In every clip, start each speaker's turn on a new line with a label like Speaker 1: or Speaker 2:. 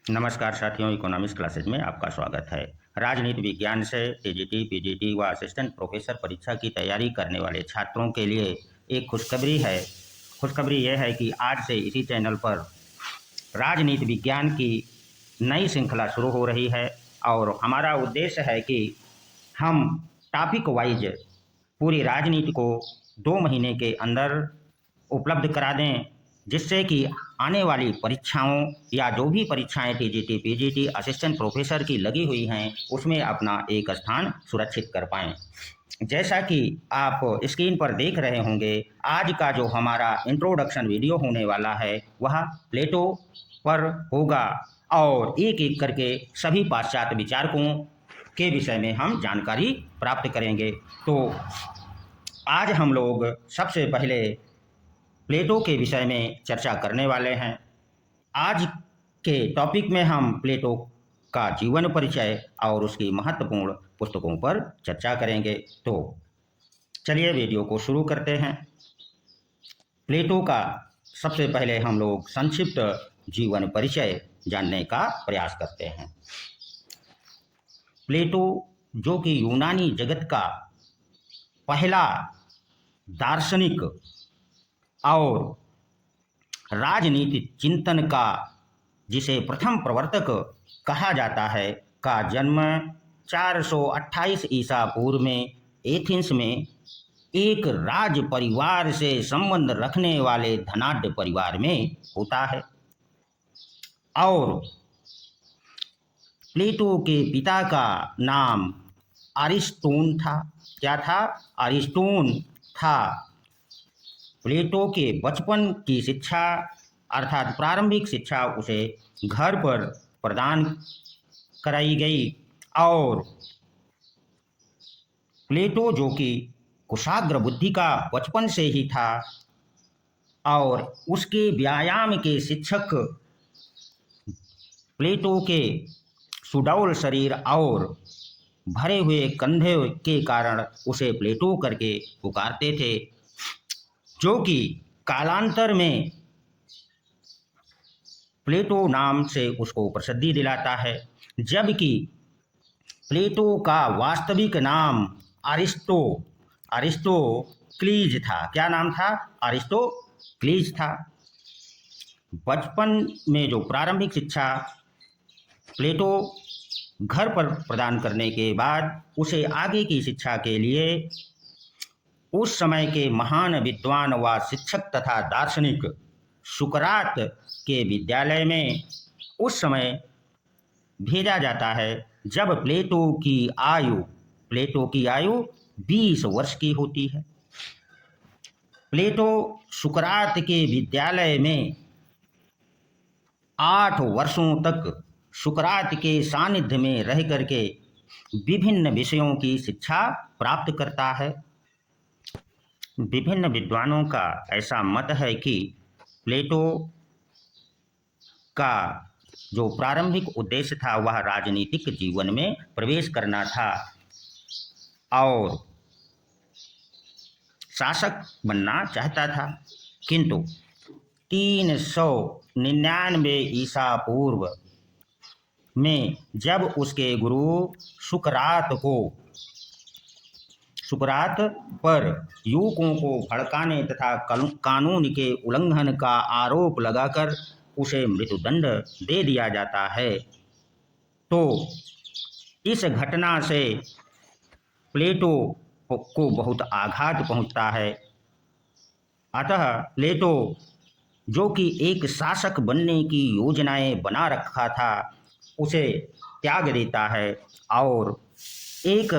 Speaker 1: नमस्कार साथियों, economics classes में आपका स्वागत है। राजनीति विज्ञान से टीजीटी, पीजीटी व असिस्टेंट प्रोफेसर परीक्षा की तैयारी करने वाले छात्रों के लिए एक खुशखबरी है। खुशखबरी यह है कि आज से इसी चैनल पर राजनीति विज्ञान की नई श्रृंखला शुरू हो रही है और हमारा उद्देश्य है कि हम टॉपिक वाइज पूरी राजनीति को 2 महीने के अंदर उपलब्ध करा दें, जिससे कि आने वाली परीक्षाओं या जो भी परीक्षाएं टीजीटी, पीजीटी, असिस्टेंट प्रोफेसर की लगी हुई हैं, उसमें अपना एक स्थान सुरक्षित कर पाएं। जैसा कि आप स्क्रीन पर देख रहे होंगे, आज का जो हमारा इंट्रोडक्शन वीडियो होने वाला है वह प्लेटो पर होगा और एक एक करके सभी पाश्चात्य विचारकों के विषय में हम जानकारी प्राप्त करेंगे। तो आज हम लोग सबसे पहले प्लेटो के विषय में चर्चा करने वाले हैं। आज के टॉपिक में हम प्लेटो का जीवन परिचय और उसकी महत्वपूर्ण पुस्तकों पर चर्चा करेंगे। तो चलिए वीडियो को शुरू करते हैं। प्लेटो का सबसे पहले हम लोग संक्षिप्त जीवन परिचय जानने का प्रयास करते हैं। प्लेटो, जो कि यूनानी जगत का पहला दार्शनिक और राजनीतिक चिंतन का, जिसे प्रथम प्रवर्तक कहा जाता है, का जन्म 428 ईसा पूर्व में एथेंस में एक राज परिवार से संबंध रखने वाले धनाढ्य परिवार में होता है। और प्लेटो के पिता का नाम अरिस्टोन था। क्या था? अरिस्टोन था। प्लेटो के बचपन की शिक्षा अर्थात प्रारंभिक शिक्षा उसे घर पर प्रदान कराई गई और प्लेटो, जो कि कुशाग्र बुद्धि का बचपन से ही था और उसके व्यायाम के शिक्षक प्लेटो के सुडौल शरीर और भरे हुए कंधे के कारण उसे प्लेटो करके पुकारते थे, जो कि कालांतर में प्लेटो नाम से उसको प्रसिद्धि दिलाता है। जबकि प्लेटो का वास्तविक नाम अरिस्टोक्लीज था। क्या नाम था? अरिस्टोक्लीज था। बचपन में जो प्रारंभिक शिक्षा प्लेटो घर पर प्रदान करने के बाद उसे आगे की शिक्षा के लिए उस समय के महान विद्वान व शिक्षक तथा दार्शनिक सुकरात के विद्यालय में उस समय भेजा जाता है, जब प्लेटो की आयु 20 वर्ष की होती है। प्लेटो सुकरात के विद्यालय में 8 वर्षों तक सुकरात के सानिध्य में रह करके विभिन्न विषयों की शिक्षा प्राप्त करता है। विभिन्न विद्वानों का ऐसा मत है कि प्लेटो का जो प्रारंभिक उद्देश्य था वह राजनीतिक जीवन में प्रवेश करना था और शासक बनना चाहता था, किंतु 399 ईसा पूर्व में जब उसके गुरु सुकरात पर युवकों को भड़काने तथा कानून के उल्लंघन का आरोप लगाकर उसे मृत्युदंड दे दिया जाता है, तो इस घटना से प्लेटो को बहुत आघात पहुंचता है। अतः प्लेटो, जो कि एक शासक बनने की योजनाएं बना रखा था, उसे त्याग देता है और एक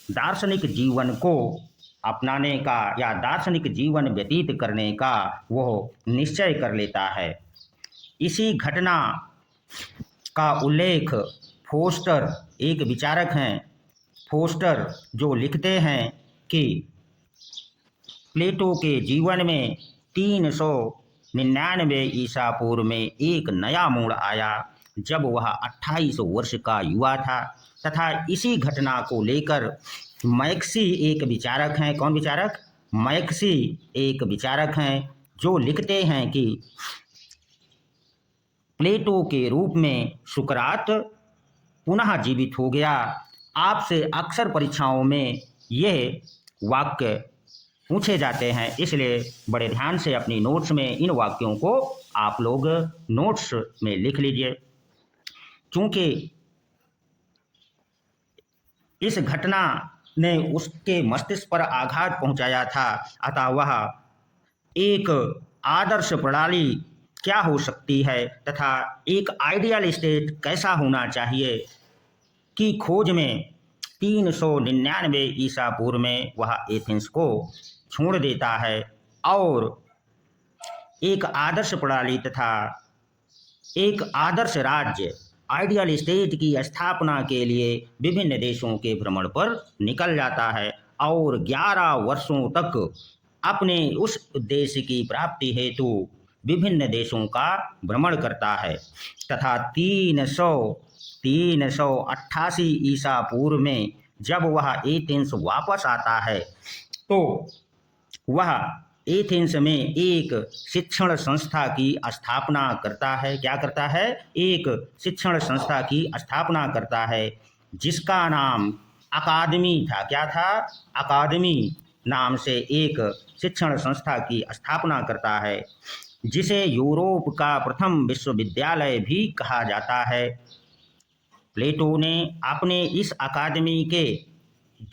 Speaker 1: दार्शनिक जीवन को अपनाने का या दार्शनिक जीवन व्यतीत करने का वह निश्चय कर लेता है। इसी घटना का उल्लेख फोस्टर, एक विचारक हैं, फोस्टर, जो लिखते हैं कि प्लेटो के जीवन में 399 ईसा पूर्व में एक नया मोड़ आया, जब वह 28 वर्ष का युवा था तथा इसी घटना को लेकर मैक्सी एक विचारक हैं। कौन विचारक? मैक्सी एक विचारक हैं, जो लिखते हैं कि प्लेटो के रूप में सुकरात पुनः जीवित हो गया। आपसे अक्सर परीक्षाओं में यह वाक्य पूछे जाते हैं, इसलिए बड़े ध्यान से अपनी नोट्स में इन वाक्यों को आप लोग नोट्स में लिख लीजिए। क्योंकि इस घटना ने उसके मस्तिष्क पर आघात पहुंचाया था, अतः वह एक आदर्श प्रणाली क्या हो सकती है तथा एक आइडियल स्टेट कैसा होना चाहिए की खोज में 399 ईसा पूर्व में वह एथेंस को छोड़ देता है और एक आदर्श प्रणाली तथा एक आदर्श राज्य आइडियल स्टेट की स्थापना के लिए विभिन्न देशों के भ्रमण पर निकल जाता है और 11 वर्षों तक अपने उस उद्देश्य की प्राप्ति हेतु विभिन्न देशों का भ्रमण करता है तथा 388 ईसा पूर्व में जब वह एथेंस वापस आता है तो वह एथेंस में एक शिक्षण संस्था की स्थापना करता है। क्या करता है? एक शिक्षण संस्था की स्थापना करता है जिसका नाम अकादमी था। क्या था? अकादमी नाम से एक शिक्षण संस्था की स्थापना करता है जिसे यूरोप का प्रथम विश्वविद्यालय भी कहा जाता है। प्लेटो ने अपने इस अकादमी के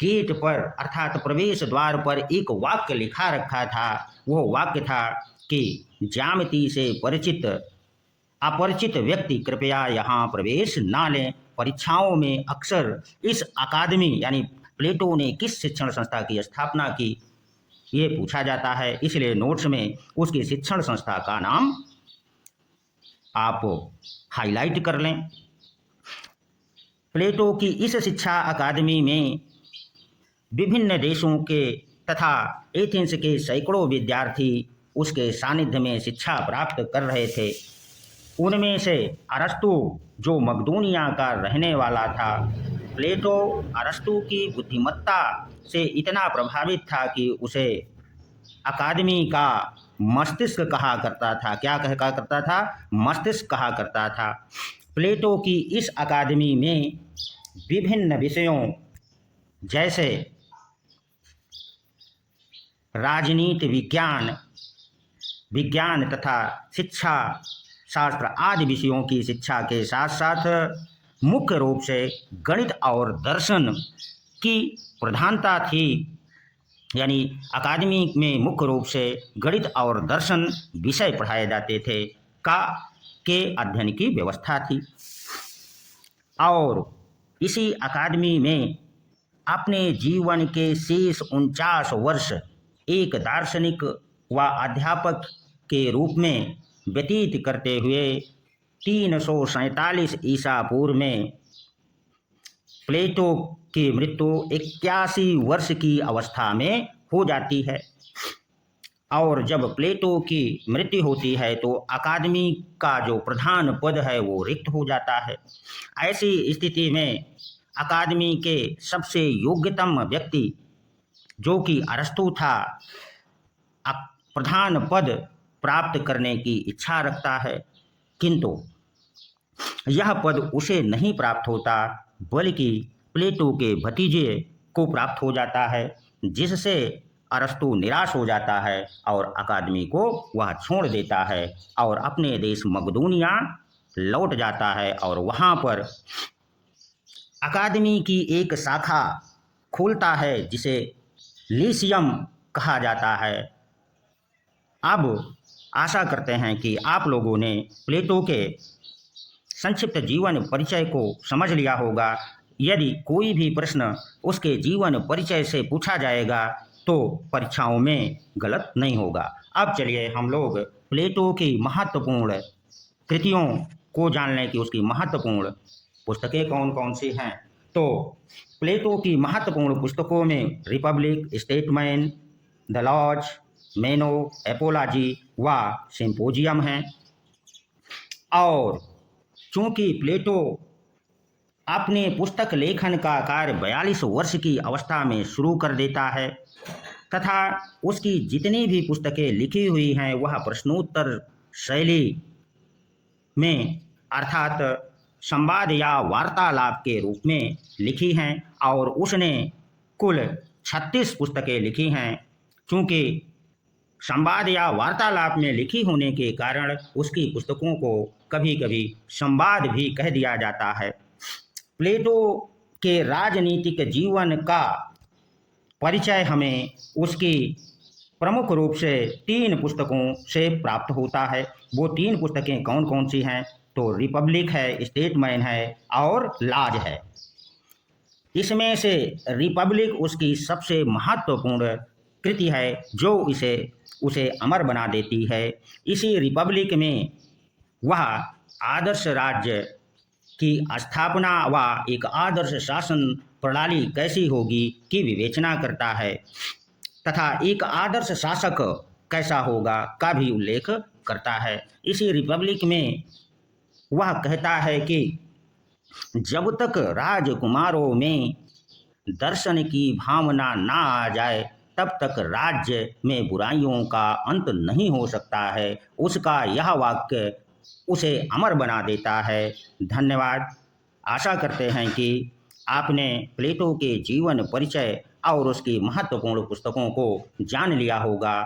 Speaker 1: गेट पर अर्थात प्रवेश द्वार पर एक वाक्य लिखा रखा था। वह वाक्य था कि ज्यामिति से परिचित अपरिचित व्यक्ति कृपया यहाँ प्रवेश ना लें। परीक्षाओं में अक्सर इस अकादमी यानी प्लेटो ने किस शिक्षण संस्था की स्थापना की ये पूछा जाता है, इसलिए नोट्स में उसकी शिक्षण संस्था का नाम आप हाईलाइट कर लें। प्लेटो की इस शिक्षा अकादमी में विभिन्न देशों के तथा एथेंस के सैकड़ों विद्यार्थी उसके सानिध्य में शिक्षा प्राप्त कर रहे थे। उनमें से अरस्तु जो मकदूनिया का रहने वाला था, प्लेटो अरस्तु की बुद्धिमत्ता से इतना प्रभावित था कि उसे अकादमी का मस्तिष्क कहा करता था। क्या कहा करता था? मस्तिष्क कहा करता था। प्लेटो की इस अकादमी में विभिन्न विषयों जैसे राजनीति विज्ञान तथा शिक्षा शास्त्र आदि विषयों की शिक्षा के साथ साथ मुख्य रूप से गणित और दर्शन की प्रधानता थी। यानी अकादमी में मुख्य रूप से गणित और दर्शन विषय पढ़ाए जाते थे के अध्ययन की व्यवस्था थी। और इसी अकादमी में अपने जीवन के शेष 49 वर्ष एक दार्शनिक व अध्यापक के रूप में व्यतीत करते हुए 347 ईसा पूर्व में प्लेटो की मृत्यु 81 वर्ष की अवस्था में हो जाती है। और जब प्लेटो की मृत्यु होती है तो अकादमी का जो प्रधान पद है वो रिक्त हो जाता है। ऐसी स्थिति में अकादमी के सबसे योग्यतम व्यक्ति जो कि अरस्तु था प्रधान पद प्राप्त करने की इच्छा रखता है, किंतु यह पद उसे नहीं प्राप्त होता बल्कि प्लेटो के भतीजे को प्राप्त हो जाता है, जिससे अरस्तु निराश हो जाता है और अकादमी को वह छोड़ देता है और अपने देश मकदूनिया लौट जाता है और वहाँ पर अकादमी की एक शाखा खोलता है जिसे लीसियम कहा जाता है। अब आशा करते हैं कि आप लोगों ने प्लेटो के संक्षिप्त जीवन परिचय को समझ लिया होगा। यदि कोई भी प्रश्न उसके जीवन परिचय से पूछा जाएगा तो परीक्षाओं में गलत नहीं होगा। अब चलिए हम लोग प्लेटो की महत्वपूर्ण कृतियों को जान लें कि उसकी महत्वपूर्ण पुस्तकें कौन कौन सी हैं। तो प्लेटो की महत्वपूर्ण पुस्तकों में Republic, Statesman, the Laws, Meno, Apology व सिम्पोजियम हैं। और चूंकि प्लेटो अपने पुस्तक लेखन का कार्य 42 वर्ष की अवस्था में शुरू कर देता है तथा उसकी जितनी भी पुस्तकें लिखी हुई हैं वह प्रश्नोत्तर शैली में अर्थात संवाद या वार्तालाप के रूप में लिखी हैं और उसने कुल 36 पुस्तकें लिखी हैं। चूँकि संवाद या वार्तालाप में लिखी होने के कारण उसकी पुस्तकों को कभी कभी संवाद भी कह दिया जाता है। प्लेटो के राजनीतिक जीवन का परिचय हमें उसकी प्रमुख रूप से 3 पुस्तकों से प्राप्त होता है। वो 3 पुस्तकें कौन कौन सी हैं? तो रिपब्लिक है, स्टेटमैन है और लाज है। इसमें से रिपब्लिक उसकी सबसे महत्वपूर्ण कृति है जो उसे अमर बना देती है। इसी रिपब्लिक में वह आदर्श राज्य की स्थापना व एक आदर्श शासन प्रणाली कैसी होगी की विवेचना करता है तथा एक आदर्श शासक कैसा होगा का भी उल्लेख करता है। इसी रिपब्लिक में वह कहता है कि जब तक राजकुमारों में दर्शन की भावना ना आ जाए तब तक राज्य में बुराइयों का अंत नहीं हो सकता है। उसका यह वाक्य उसे अमर बना देता है। धन्यवाद। आशा करते हैं कि आपने प्लेटो के जीवन परिचय और उसकी महत्वपूर्ण पुस्तकों को जान लिया होगा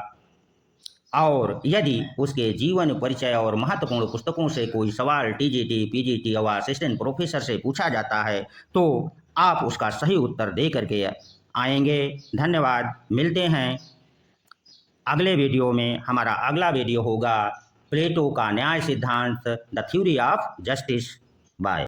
Speaker 1: और यदि उसके जीवन परिचय और महत्वपूर्ण पुस्तकों से कोई सवाल टीजीटी, पीजीटी या असिस्टेंट प्रोफेसर से पूछा जाता है तो आप उसका सही उत्तर दे करके आएंगे। धन्यवाद। मिलते हैं अगले वीडियो में। हमारा अगला वीडियो होगा प्लेटो का न्याय सिद्धांत, the theory of justice. Bye.